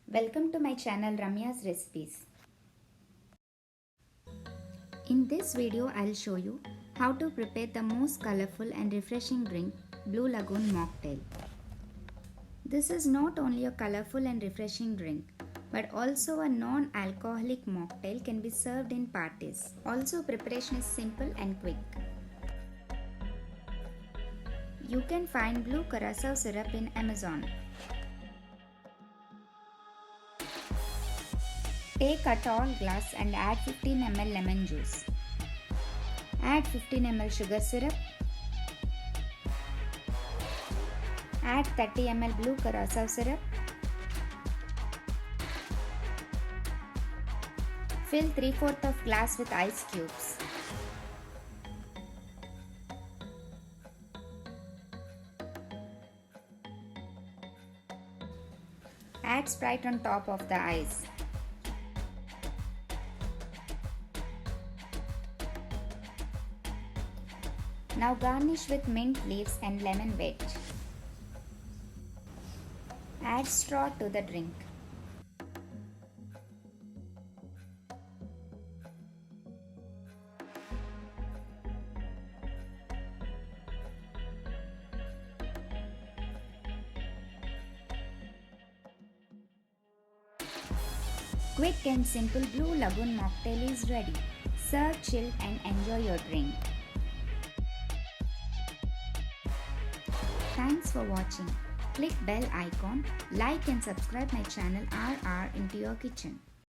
Welcome to my channel Ramya's Recipes. In this video I'll show you how to prepare the most colorful and refreshing drink, Blue Lagoon Mocktail. This is not only a colorful and refreshing drink, but also a non-alcoholic mocktail can be served in parties. Also, preparation is simple and quick. You can find Blue Curacao syrup in Amazon. Take a tall glass and add 15 ml lemon juice. Add 15 ml sugar syrup. Add 30 ml Blue Curacao syrup. Fill 3/4 of glass with ice cubes. Add Sprite on top of the ice. Now garnish with mint leaves and lemon wedge. Add straw to the drink. Quick and simple Blue Lagoon Mocktail is ready. Serve chilled and enjoy your drink. Thanks for watching. Click bell icon, like and subscribe my channel RR into your kitchen.